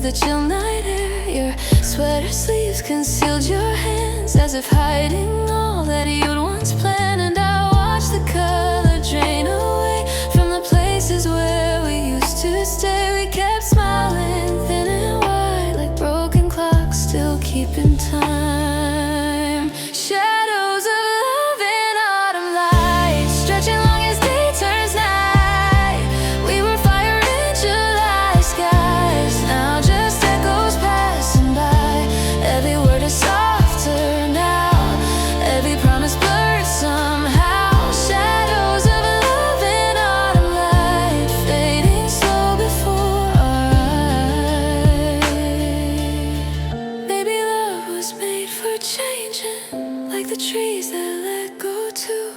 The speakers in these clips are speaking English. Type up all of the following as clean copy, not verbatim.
the chill night air. Your sweater sleeves concealed your hands, as if hiding all that you'd once planned. And I watched the color drain away from the places where we used to stay. We kept smiling, thin and white, like broken clocks still keeping time. Shadows of love in autumn light, stretching long as day turns night. We were fire in July skies, now just echoes passing by. Every word is softer now, every promise blurred somehow. Shadows of love in autumn light, fading slow before our eyes. Maybe love was made for changing, like the trees that let go too.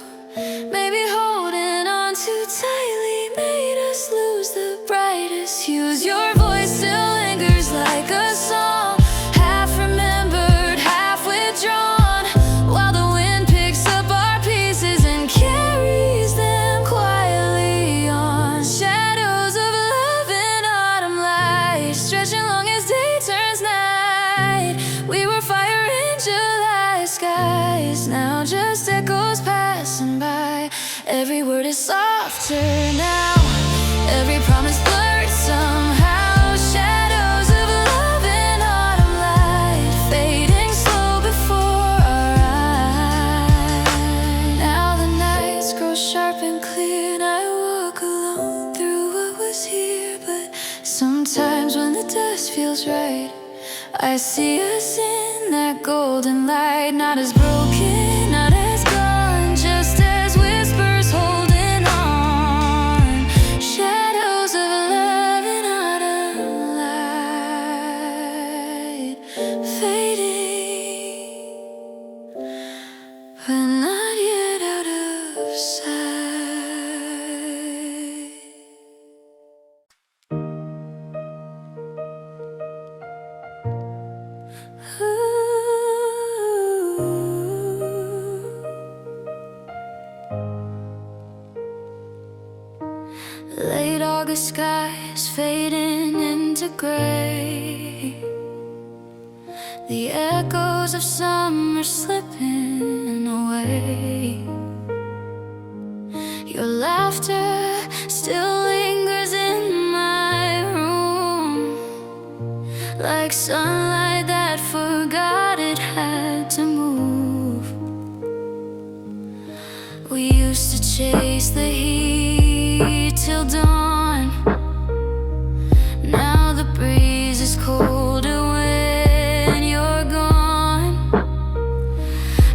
Maybe holding on too tightly made us lose the brightest hues. Your voice still lingers like a song, half remembered, half withdrawn, while the wind picks up our pieces and carries them quietly on. Shadows of love in autumn light, stretching long as day turns night. We were fire in July skies, now just echoes passing by. Every word is softer now, every promise blurred somehow. Shadows of love in autumn light, fading slow before our eyes. Now the nights grow sharp and clear, and I walk alone through what was here. But sometimes when the dust feels right, I see us in that golden light. Not as broken, not as gone, just as whispers holding on. Shadows of love in autumn light, fading, but not yet out of sight. Late August skies fading into gray, the echoes of summer slipping away. Your laughter still lingers in my room, like sunlight that forgot it had to move. We used to chase the heat till dawn. Now the breeze is colder when you're gone,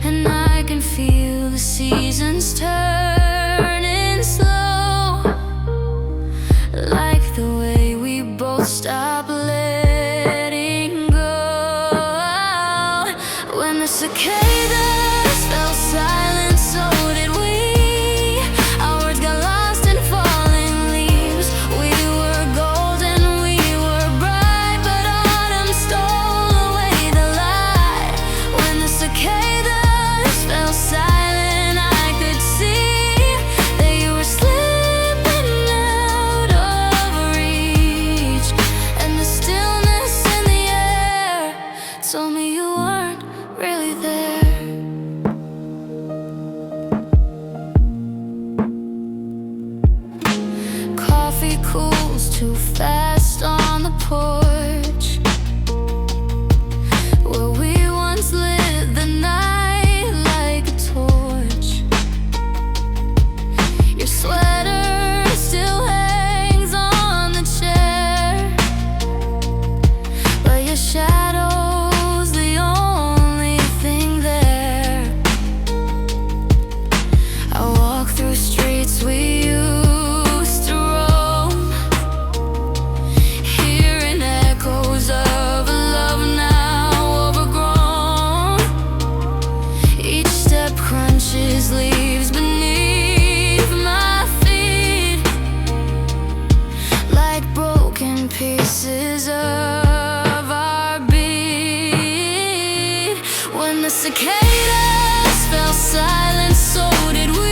and I can feel the seasons turning slow, like the way we both stop letting go. When the cicadas fell silent, so did we. Our words got lost in falling leaves. We were golden, we were bright, but autumn stole away the light. When the cicadas fell silent, I could see that you were slipping out of reach, and the stillness in the air told me you weren't really there. Coffee cools too fast on the porch, where we once lit the night like a torch. Your sweater still hangs on the chair, but your shadow's the only thing there. I walk through streets we used to roam, hearing echoes of a love now overgrown. Each step crunches leaves beneath my feet, like broken pieces of our beat. When the cicadas fell silent, so did we.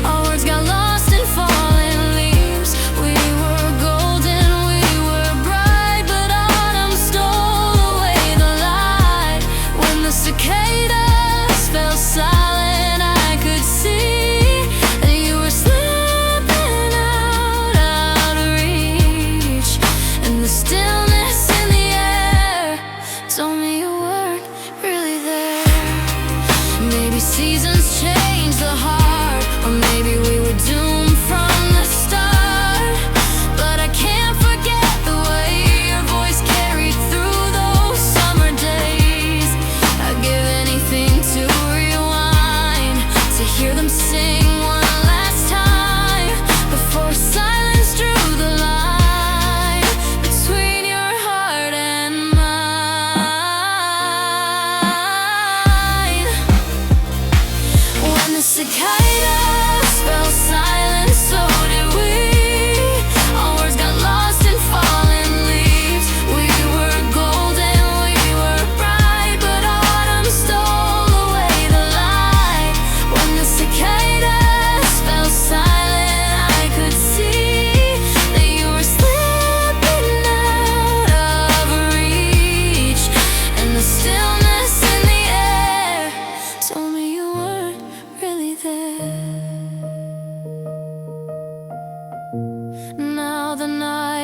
Our words got lost in falling leaves. We were golden, we were bright, but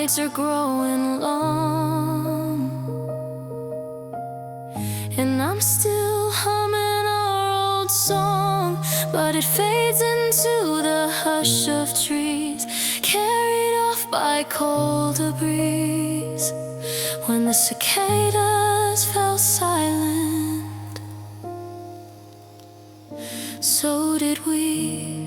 nights are growing long, and I'm still humming our old song, but it fades into the hush of trees, carried off by colder breeze. When the cicadas fell silent, so did we.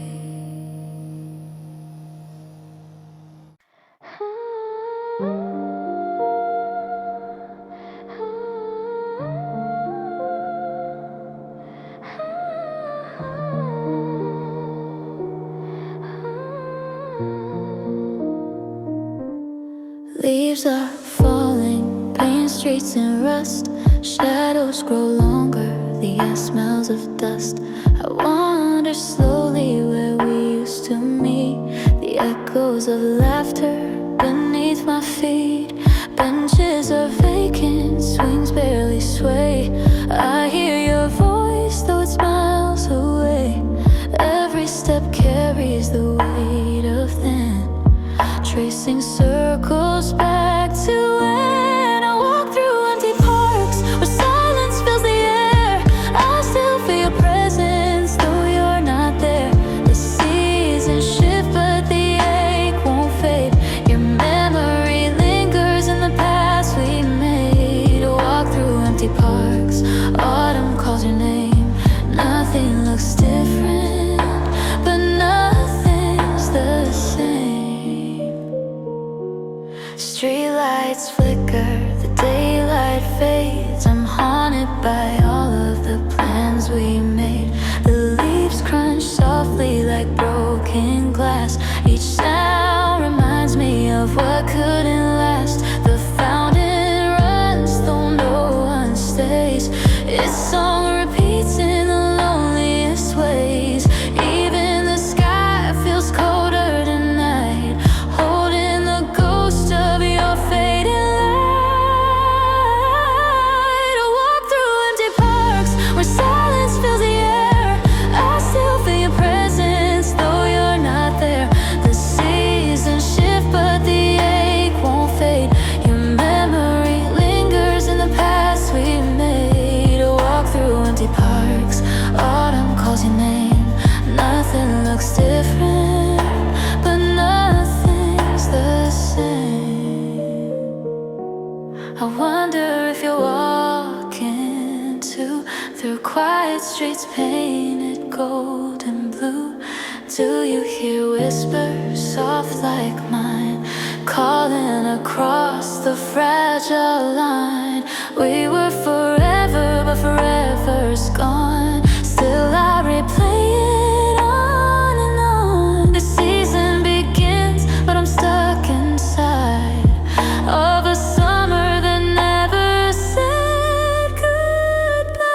Leaves are falling, paint streets in rust, shadows grow longer, the air smells of dust. I wander slowly where we used to meet, the echoes of laughter beneath my feet. Benches are vacant, swings barely sway. I hear your voice, though it's miles away. Every step carries the weight of then, tracing circles back to when I walk through empty parks where silence fills the air. I still feel your presence, though you're not there. The seasons shift, but the ache won't fade. Your memory lingers in the past we made. I walk through empty parks, autumn calls your name. Nothing looks different, but nothing's the same. Streetlights flicker, the daylight fades. I'm haunted by all of the plans we made. The leaves crunch softly like broken glass. Each sound reminds me of what couldn't last. The fountain runs, though no one stays. Its song repeats in the loneliest ways. Even the sky feels colder tonight, holding the ghost of your fading light. I walk through empty parks where silence fills the air. I still feel your presence, though you're not there. The seasons shift, but the ache won't fade. Your memory lingers in the past we made. I walk through empty parks, autumn calls your name. Nothing looks different, but nothing's the same. I wonder if you're walking too, through quiet streets painted gold and blue. Do you hear whispers soft like mine, calling across the fragile line? We were forever, but forever's gone. Still I replay it on and on. The season begins, but I'm stuck inside of a summer that never said goodbye.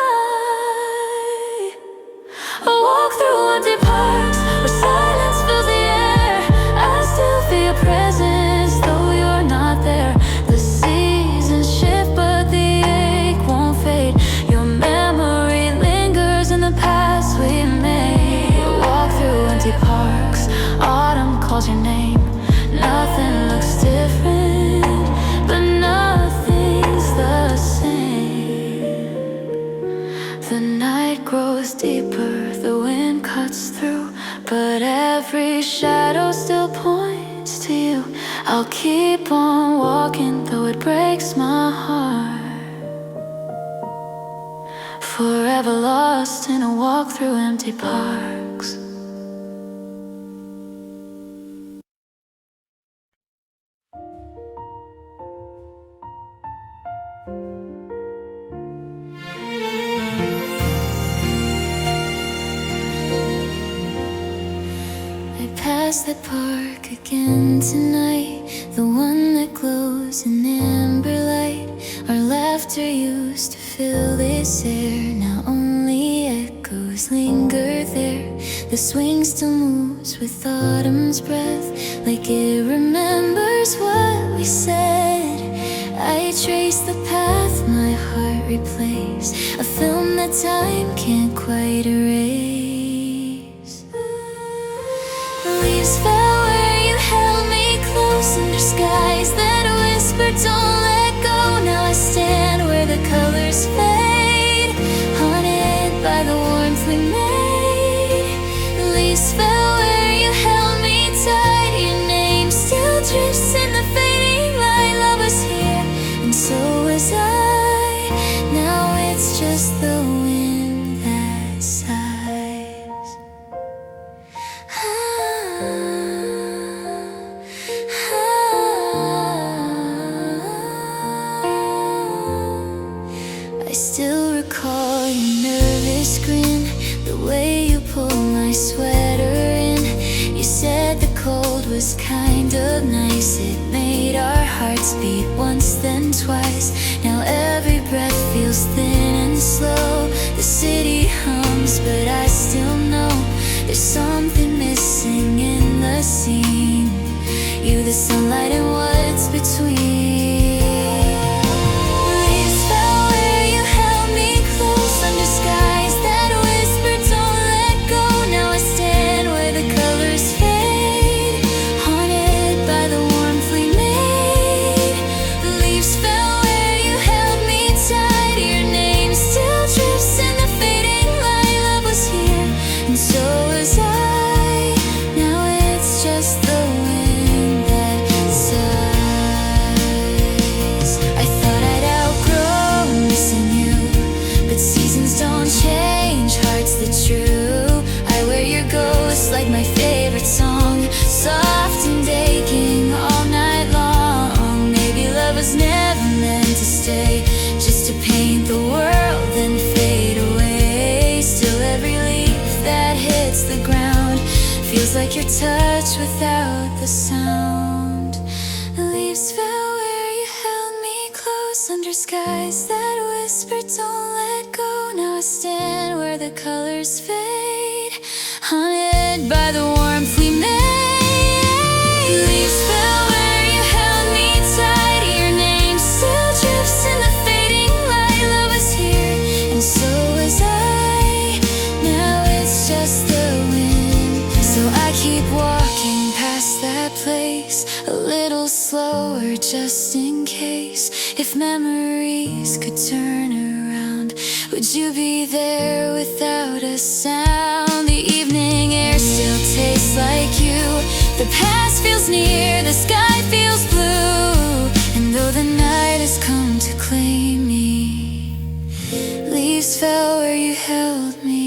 I walk through empty parks where silence fills the air. I still feel your presence, though you're not there. The seasons shift, but the ache won't fade. Your memory lingers in the past we made. Walk through empty parks, autumn calls your name. Nothing looks different, but nothing's the same. The night grows deeper, the wind cuts through, but every shadow still points to you. I'll keep on walking, though it breaks my heart. Forever lost in a walk through empty parks. I pass that park again tonight, the one that glows in amber light. Our laughter used to fill this air, now only echoes linger there. The swing still moves with autumn's breath, like it remembers what we said. I trace the path my heart replays, a film that time can't quite erase. Leaves fell where you held me close under sky skies that whisper, don't let go. Now I stand where the colors fade, haunted by the warmth we made. The leaves fell where you held me tight. Your name still drifts in the fading light. Love was here, and so was I. Now it's just the wind that sighs. I still recall your nervous grin, the way you pulled my sweater in. You said the cold was kind of nice. It made our hearts beat once, then twice. Now every breath feels thin and slow. The city hums, but I still know there's something missing in the scene. You, the sunlight, and what's between. Leaves fell where you held me close, under skies that whisper, don't let go. Now I stand where the colors fade, haunted by the warmth we made. The leaves fell where you held me tight. Your name still drifts in the fading light. Love was here, and so was I. Now it's just the wind that sighs. I thought I'd outgrown missing you, but seasons don't change hearts that true. I wear your ghost like my favorite song, soft and aching all night long. Maybe love was never meant to stay, just to paint the world then fade away. Still every leaf that hits the ground feels like your touch without the sound. The leaves fell where you held me close, under skies that whisper, don't let go. Now I stand where the colors fade, haunted by the warmth we made. Leaves fell where you held me tight. Your name still drifts in the fading light. Love was here, and so was I. Now it's just the wind, so I keep walking past that place, a little slower just in case. If memories could turn around, would you be there without a sound? The evening air still tastes like you. The past feels near, the sky feels blue. And though the night has come to claim me, leaves fell where you held me.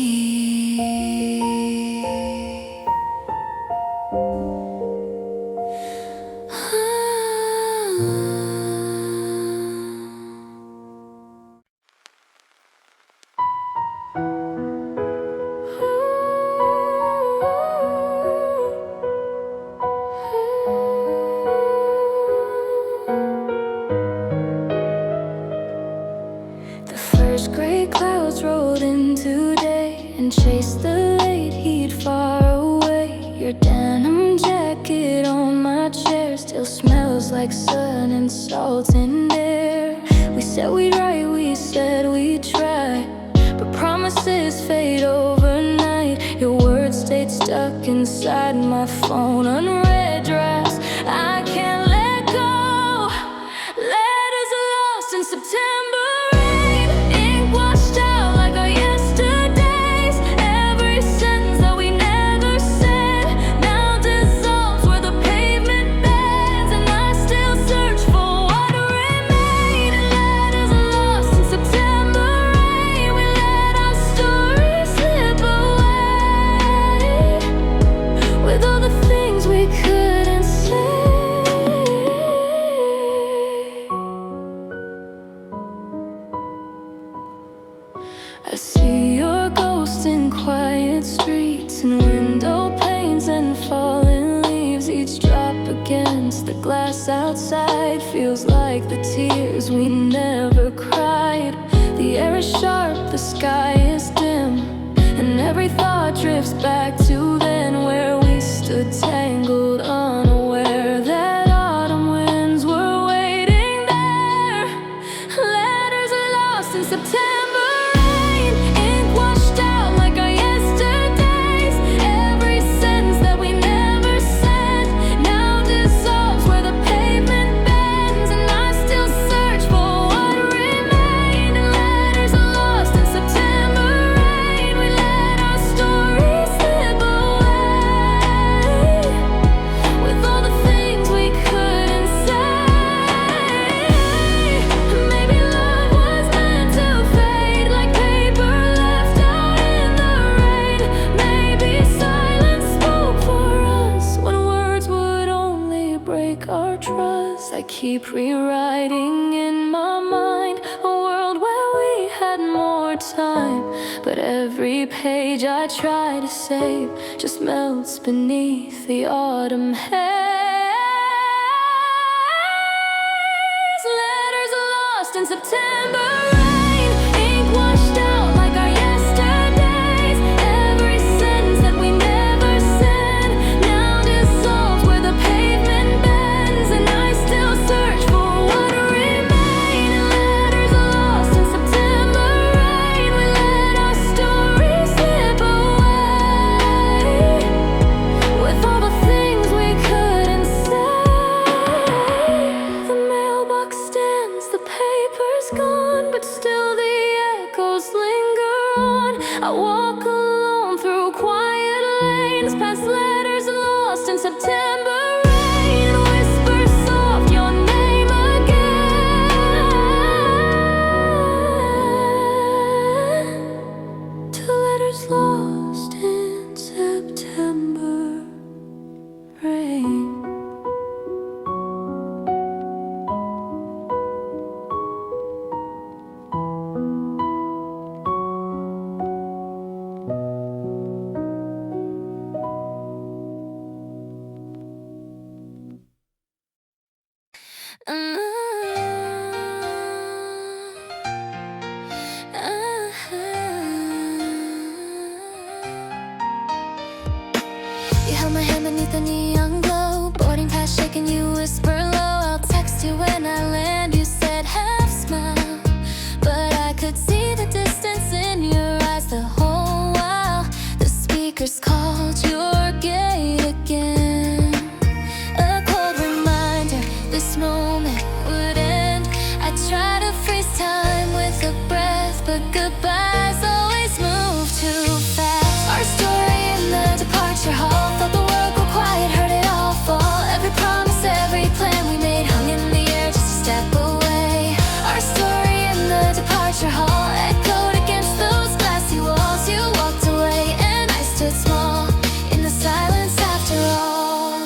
The first gray clouds rolled in today and chased the late heat far away. Your denim jacket on my chair still smells like sun and salt and air. We said we'd write, we said we'd try, but promises fade overnight. Your words stayed stuck inside my phone, unread drafts I can't let go. Letters lost in September. I see your ghost in quiet streets and window panes and fallen leaves. Each drop against the glass outside feels like the tears we never cried. The air is sharp, the sky is dim, and every thought drifts back to then, where we stood tangled, unaware that autumn winds were waiting there. Letters are lost in September. Pavement trust. I keep rewriting in my mind a world where we had more time, but every page I try to save just melts beneath the autumn haze. Letters lost in September rain, ink washed out like our yesterdays. Every sentence that we never said now dissolves where the pavement bends, and I still search for what remained. Letters lost in September rain, we let our stories slip away with all the things we couldn't say. The mailbox stands, the paper's gone, but still the echoes linger on. I walk alone through quiet lanes, past letters lost in September rain, and whisper soft your name again. Two letters lost in September rain. You held my hand beneath the neon glow, boarding pass shaking, you whisper low. I'll text you when I land, you said half smile, but I could see the distance in your eyes the whole while. The speakers called your gate again, a cold reminder this moment would end. I try to freeze time with a breath, but goodbyes always move too fast. Our story in the departure hall, felt the world go quiet, heard it all fall. Every promise, every plan we made hung in the air just a step away. Our story in the departure hall echoed against those glassy walls. You walked away and I stood small in the silence after all.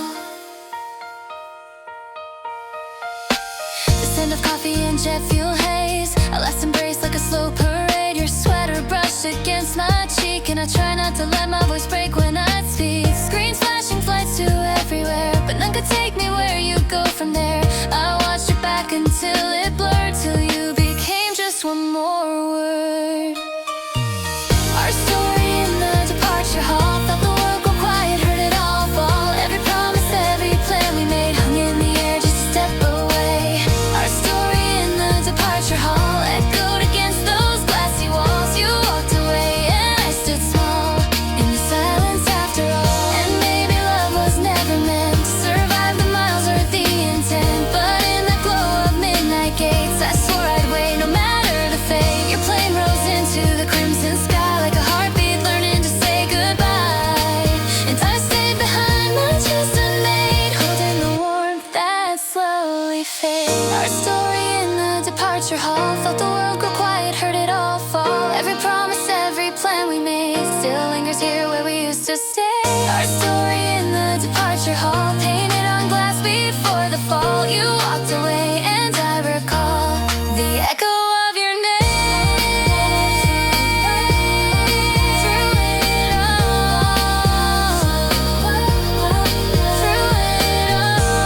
The scent of coffee and jet fuel haze, a last embrace like a slow parade. Your sweater brushed against my cheek, and I try not to let my voice break when I speak. Screens flashing, flights to everywhere, but none could take me where you go from there. I watched your back until it blurred, till you became just one more word. Our story in the departure hall, felt the world go quiet, heard it all fall. Every promise, every plan we made hung in the air just a step away. Our story in the departure hall echoed against those glassy walls. You walked away and I stood small in the silence after all. And maybe love was never meant to survive the miles or the intent, but in the glow of midnight gates I swore I'd wait no matter the fate. Your plane rose into the crimson sky like a heartbeat learning to say goodbye, and I stayed behind my chest unmade, holding the warmth that slowly fades. Our story in the departure hall, felt the world grow quiet, heard it all fall. Every promise, every plan we made still lingers here where we used to stay. Our story in the departure hall, painted on glass before the fall. You walked away and I recall the echo of your name. Through it all, through it all.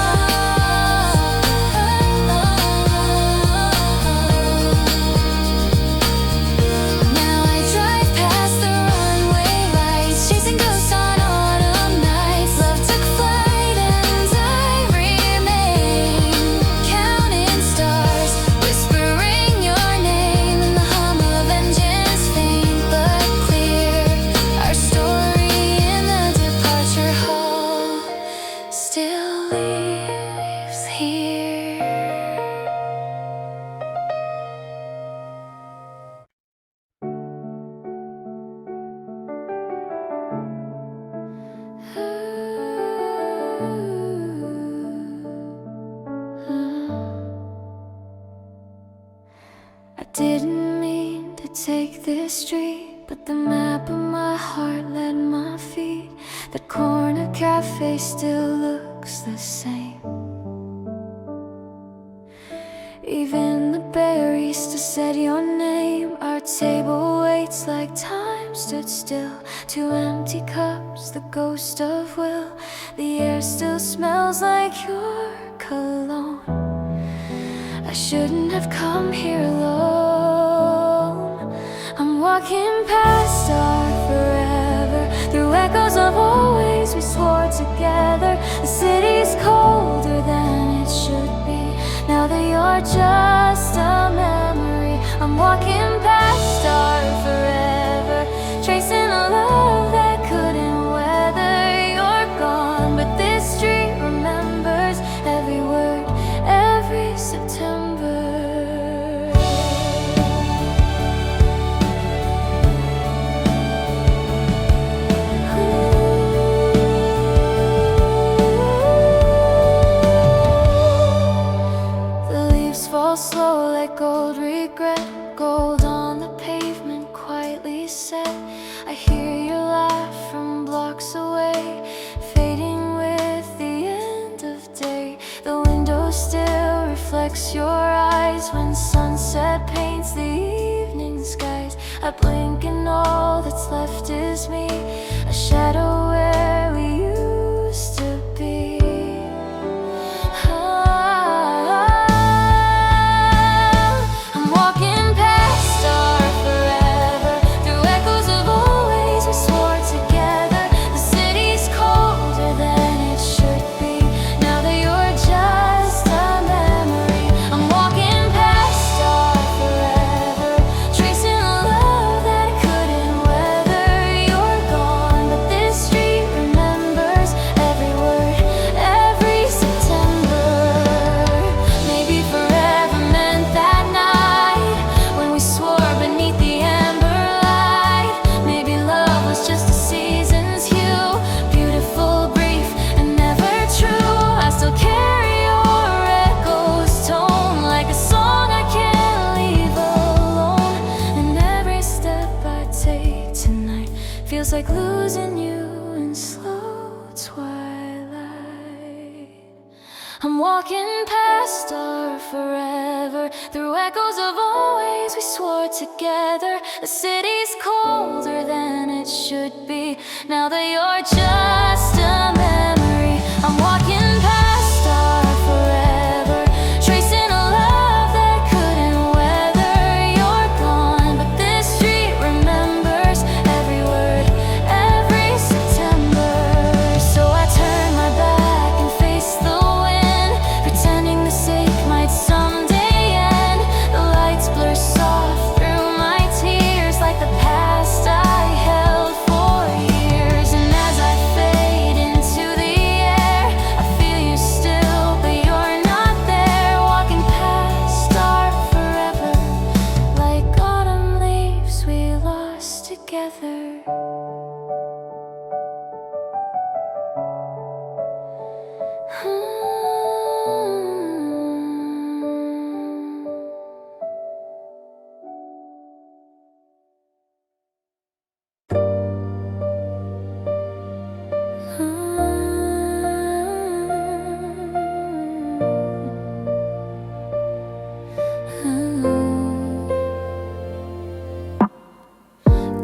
Now I drive past the runway lights, chasing ghosts on autumn nights. Love took flight and I remain, counting stars, whispering your name in the hum of engines faint but clear. Our story in the departure hall still lives here. I didn't mean to take this street, but the map of my heart led my feet. The corner cafe still looks the same. Even the berries to said your name. Our table waits like time stood still. Two empty cups, the ghost of will. The air still smells like your cologne. I shouldn't have come here alone. I'm walking past our forever, through echoes of always we swore together. The city's colder than it should be, now that you're just a memory. I'm walking past our forever, tracing a love that couldn't weather. You're gone, but this street remembers every word, every September. Slow like gold regret, gold on the pavement quietly set. I hear your laugh from blocks away, fading with the end of day. The window still reflects your eyes when sunset paints the evening skies. I blink and all that's left is me, a shadow where we used to be. Feels like losing you in slow twilight. I'm walking past our forever, through echoes of always we swore together. The city's colder than it should be, now that you're just a memory. I'm walking past our forever, tracing a love that couldn't weather. You're gone, but this street remembers every word, every September. So I turn my back and face the wind, pretending the sake might someday end. The lights blur soft through my tears, like the past I held for years. And as I fade into the air, I feel you still, but you're not there. Walking past our forever, like autumn leaves we lost together.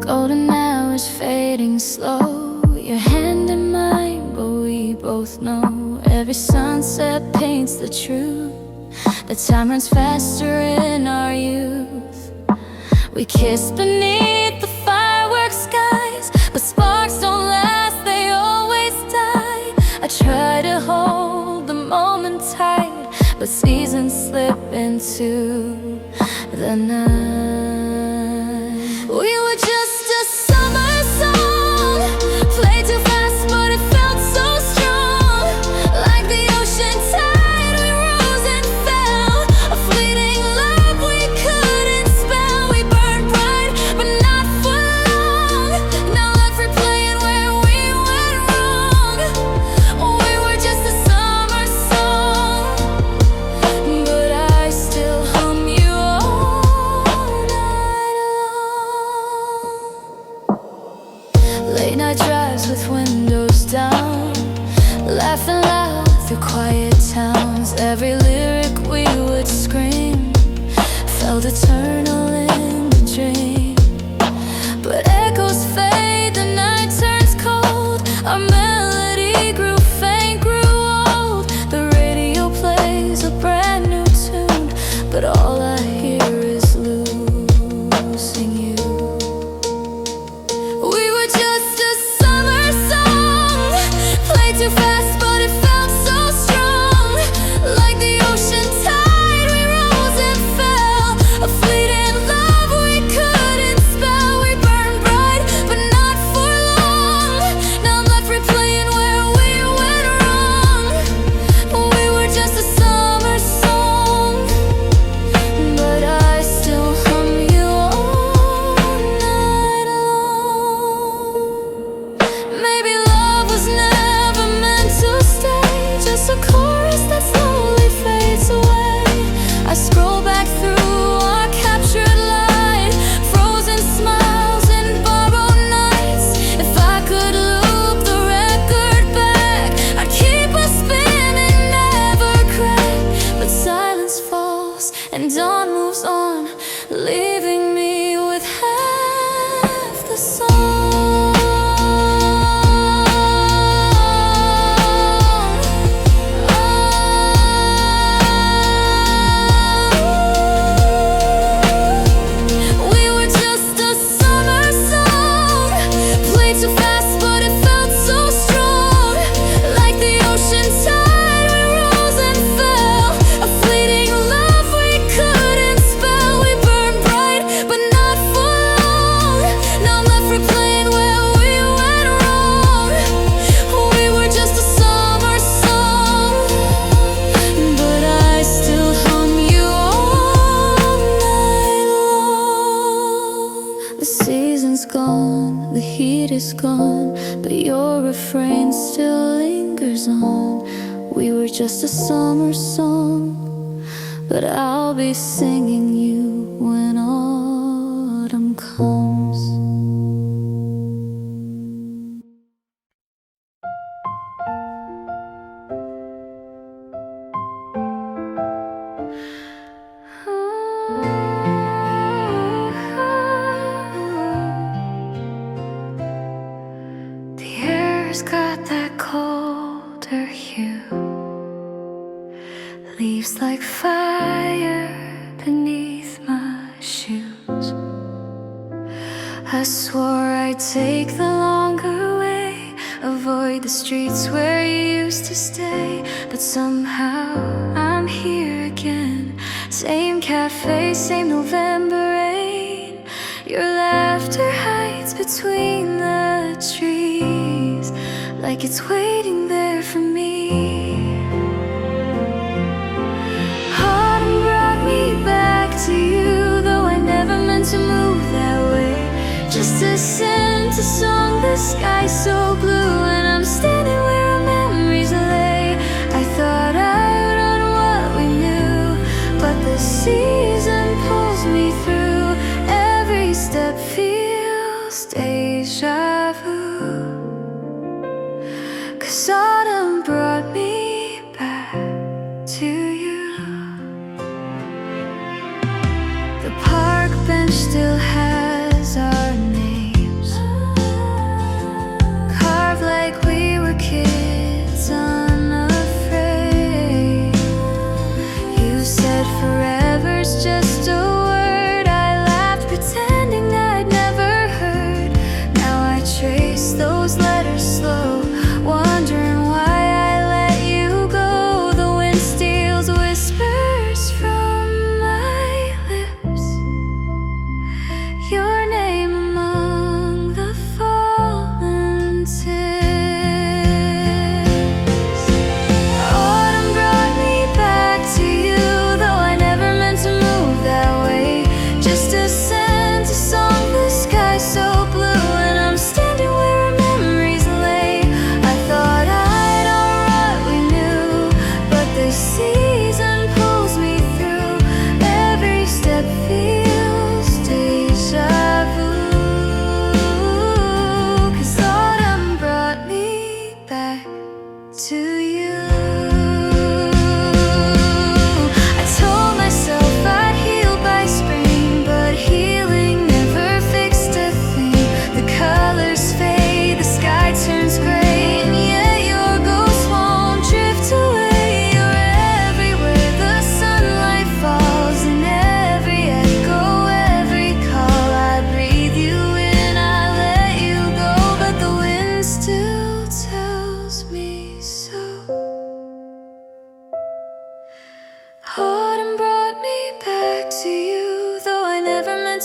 Golden hours fading slow, your hand in mine, but we both know every sunset paints the truth, that time runs faster in our youth. We kiss beneath the fireworks skies, but sparks don't last, they always die. I try to hold the moment tight, but seasons slip into the night. We were just a summer song, played too fast but it felt so strong. Like the ocean tide we rose and fell, a fleeting love we couldn't spell. We burned bright but not for long, now left replaying where we went wrong. We were just a summer song, but I still hum you all night. held eternal in the dream. But echoes fade, the night turns cold. Our melody grew faint, grew old. The radio plays a brand new tune, but all I hear is losing you. We were just a summer song, played too fast, but it felt so strong. Like the ocean tide, we rose and fell. A fleeting love we couldn't spell. We burned bright, but not for long. Now I'm left replaying where we went wrong. We were just a summer song, but I still hum you all night long. Maybe love was never meant to stay, just a chorus that slowly fades away. I scroll back through our captured light, frozen smiles and borrowed nights. If I could loop the record back, I'd keep us spinning, never crack. But silence falls and dawn moves on, leaving me with half the song. We were just a summer song, played too fast, but it felt so strong. Like the ocean tide, we rose and fell. A fleeting love we couldn't spell. We burned bright, but not for long. Now I'm left replaying where we went wrong. We were just a summer song, but I still hum you all night long. The season's gone, the heat is gone, but your refrain still lingers on. We were just a summer song, but I'll be singing you when autumn comes. The air's got that colder hue, leaves like fire beneath my shoes. I swore I'd take the longer way, avoid the streets where you used to stay. But somehow I'm here again, same cafe, same November rain. Your laughter hides between the trees, like it's waiting there for me. Autumn brought me back to you, though I never meant to move that way. Just to send a song, the sky so blue, and I'm standing where our memories lay. I thought I'd run what we knew, but the season pulls me through. Every step feels deja vu, 'cause autumn brought me back to you. The park bench still has our names, carved like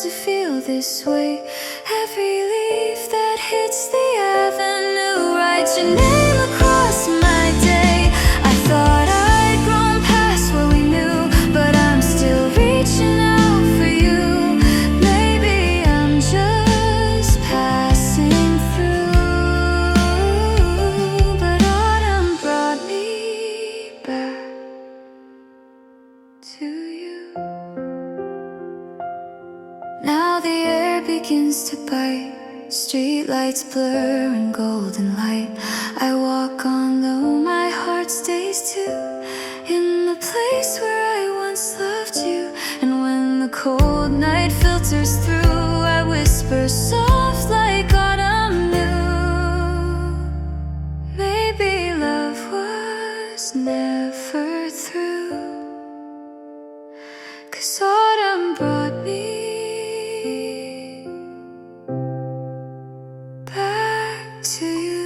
to feel this way. Every leaf that hits the avenue writes your name across my day. I thought I'd grown past what we knew, but I'm still reaching out for you. Maybe I'm just passing through, but autumn brought me back to you. Now the air begins to bite, street lights blur in golden light. I walk on though my heart stays too, in the place where I once loved you. And when the cold night filters through, I whisper soft like autumn knew. Maybe love was never through, 'cause autumn brought me back to you.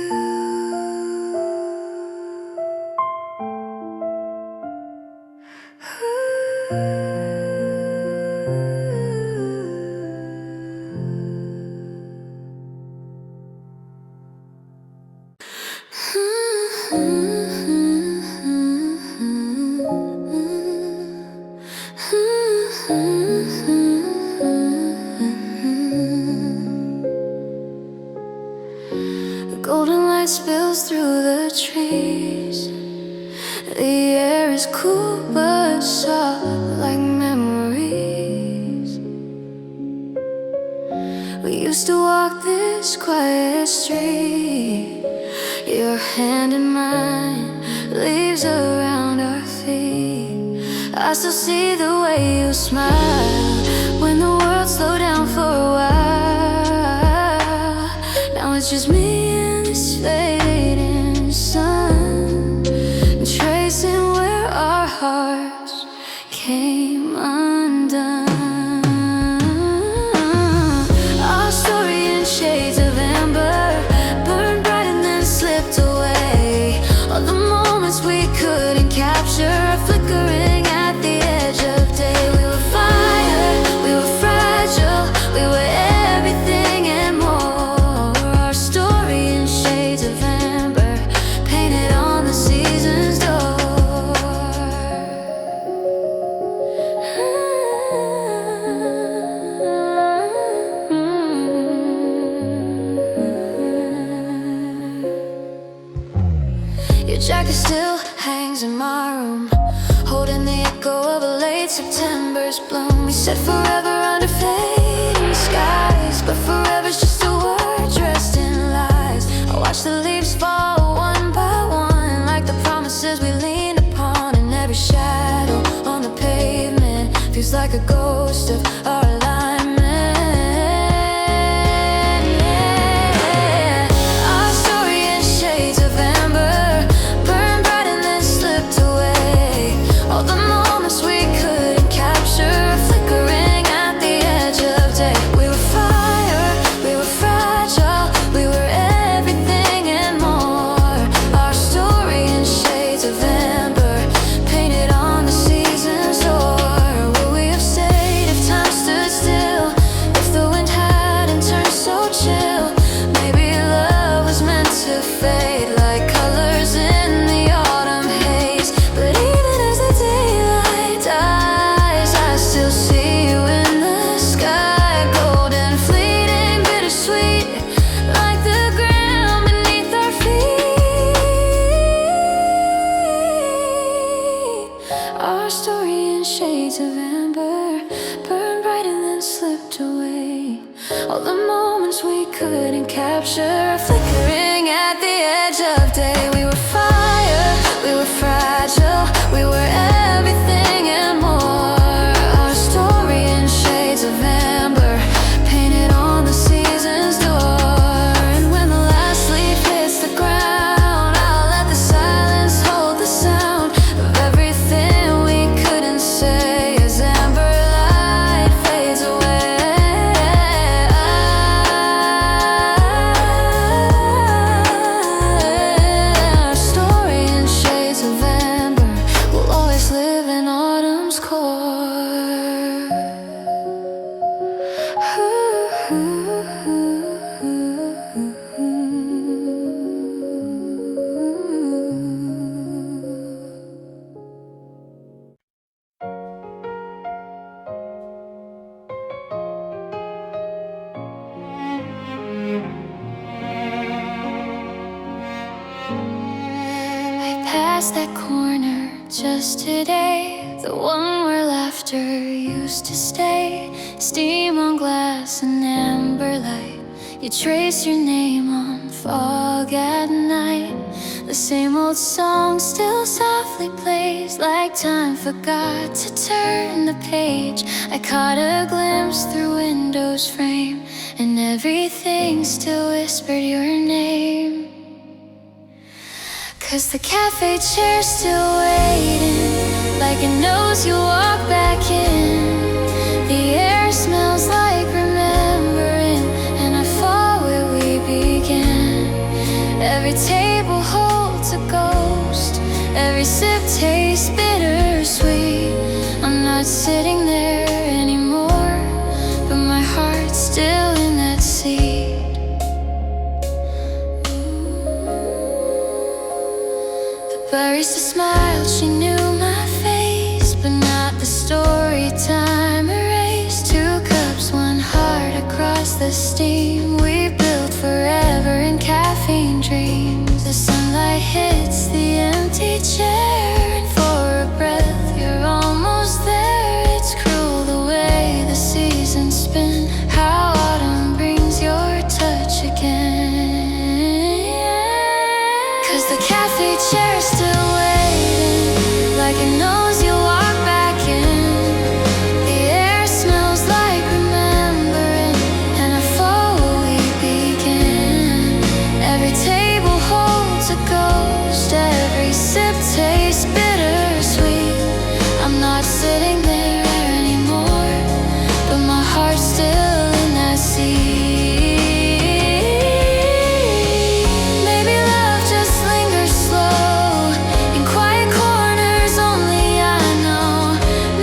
The golden light spills through the trees. The air is cool but soft like memories. We used to walk this quiet street, your hand in mine, leaves around our feet. I still see the way you smile when the world slowed down for a while. Now it's just me and this fading sun, tracing where our hearts came undone. Our story in shades of amber, burned bright and then slipped away. All the moments we couldn't capture, flickering at the edge of day. We were fire, we were fragile, we were everything and more. Our story in shades of amber, painted on the season's door. Your jacket still hangs in my room, holding the echo of a late September's bloom. We said forever under fading skies, but forever's just a word dressed in lies. I watch the leaves fall one by one, like the promises we leaned upon. And every shadow on the pavement feels like a ghost of our alignment. Our story in shades of amber, burned bright and then slipped away. All the moments we couldn't capture, flickering at the edge of day. We were fire, we were fragile, we were everything and more. Our story in shades of amber, painted on the season's door. Would we have stayed if time stood still, if the wind hadn't turned so chill? Maybe love was meant to fade like colors in the autumn haze. But even as the daylight dies, I still see you in the sky, golden, fleeting, bittersweet, like the ground beneath our feet. Our story in shades of amber, burned bright and then slipped away. All the moments we couldn't capture, flickering at the edge of day. We were fire, we were fragile, we were everything and more. Our story in shades of amber, painted on the season's door. And when the last leaf hits the ground, I'll let the silence hold the sound of everything we couldn't say as amber light fades away. Our story in shades of amber will always live in autumn's core. quiet corner just today, the one where laughter used to stay. Steam on glass and amber light, you trace your name on fog at night. The same old song still softly plays, like time forgot to turn the page. I caught a glimpse through windows frame, and everything still whispered your name. 'Cause the cafe chair's still waiting, like it knows you'll walk back in. The air smells like remembering, and I fall where we began. Every table holds a ghost, every sip tastes bittersweet. I'm not sitting there anymore, but my heart's still in that seat. The barista smiled, she knew my face, but not the story time erased. Two cups, one heart across the steam we built forever in caffeine dreams. The sunlight hits the empty chair, and for a breath you're almost there. It's cruel the way the seasons spin, how autumn brings your touch again. 'Cause the cafe chair's still waiting, like it knows you'll walk back in. The air smells like remembering, and I fall where we begin. Every table holds a ghost, every sip tastes bittersweet. I'm not sitting there anymore, but my heart's still in that seat. Maybe love just lingers slow in quiet corners only I know.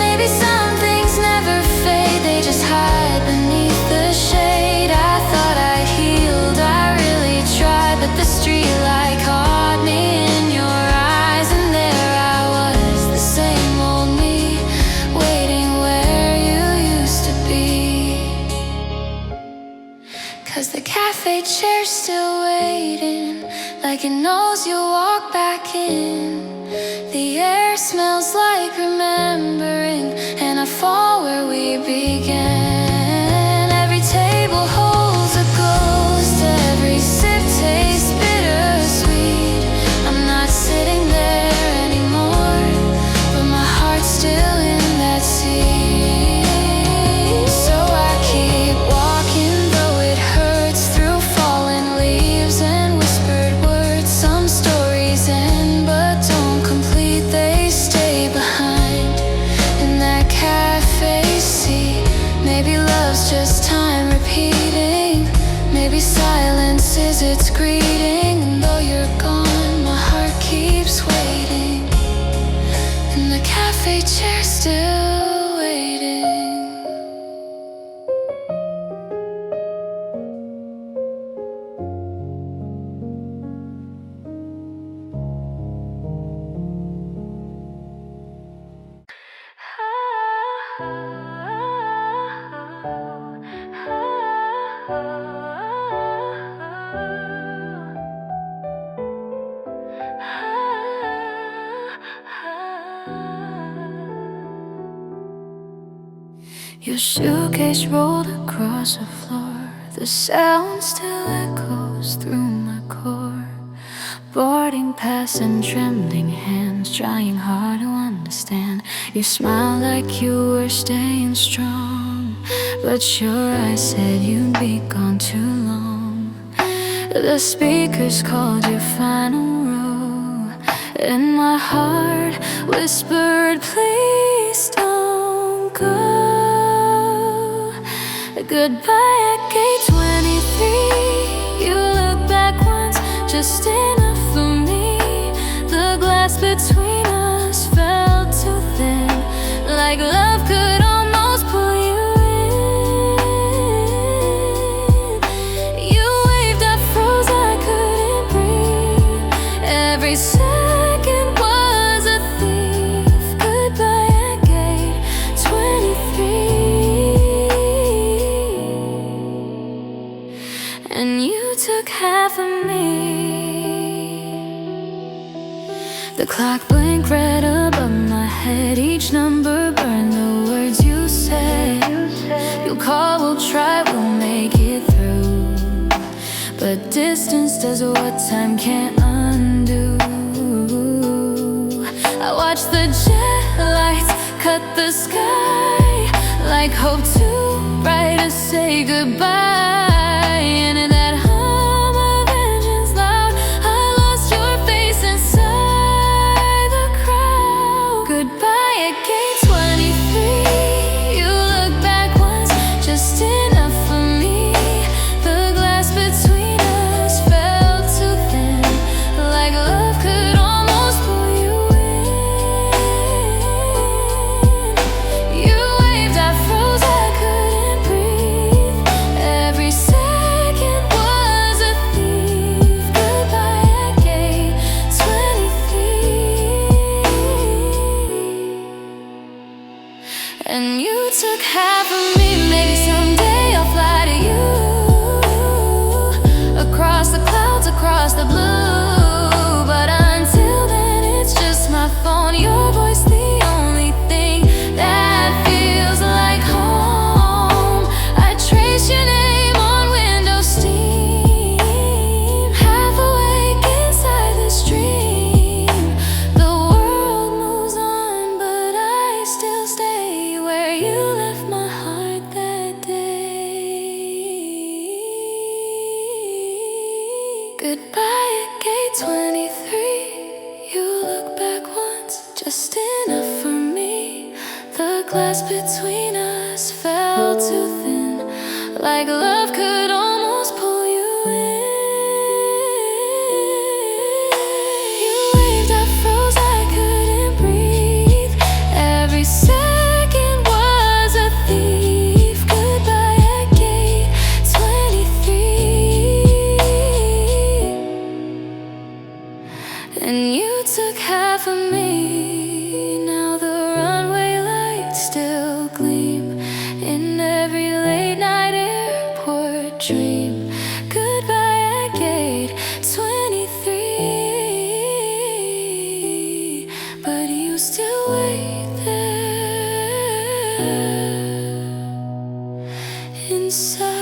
Maybe some things never fade, they just hide beneath the shade. I thought I healed, I really tried, but the streetlight caught me in your eyes, and there I was, the same old me, waiting where you used to be. 'Cause the cafe chair's still waiting, like it knows you'll walk back in. The air smells like remembering, and I fall where we began. Every table holds a ghost, every sip tastes bittersweet. I'm not sitting there anymore, but my heart's still in that seat. So I keep walking, though it hurts, through fallen leaves and whispered words. Some stories end but don't complete, they stay behind in that cafe seat. Maybe love's just time repeating, maybe silence is its greeting. And though you're gone, my heart keeps waiting, and the cafe chair's still waiting. Your shoecase rolled across the floor, the sound still echoes through my core. Boarding pass and trembling hands, trying hard to understand. You smiled like you were staying strong, but your eyes said you'd be gone too long. The speakers called your final row, and my heart whispered, please don't go. Goodbye at gate 23. You look back once, just enough for me. The glass between us felt too thin, like love could almost pull you in. You waved, I froze, I couldn't breathe. Every second was a thief. Goodbye at gate 23. And you took half of me. The clock blinked red above my head. Each number burned the words you said. You'll call, we'll try, we'll make it through. But distance does what time can't undo. I watch the jet lights cut the sky, like hope too bright to say goodbye. And in that hum of engines loud, I lost your face inside the crowd. Goodbye at gate 23. You look back once, just enough for me. The glass between us fell too thin, like love could almost pull you in. You waved, I froze, I couldn't breathe. Every second was a thief. Goodbye at gate 23. And you took half of me. Maybe someday I'll fly to you, across the clouds, across the blue. But until then, it's just my phone, your voice, the only thing that feels like home. I trace your name on window steam, half awake inside this dream. The world moves on, but I still stay where you left my heart that day. Goodbye at gate 23. You look back once, just enough for me. The glass between us fell too thin, like love could almost pull you in. You waved, I froze, I couldn't breathe. Every second was a thief. Goodbye at gate 23. And you took half of me. Now the runway lights still gleam in every late night airport dream. Goodbye at gate 23. But you still wait there inside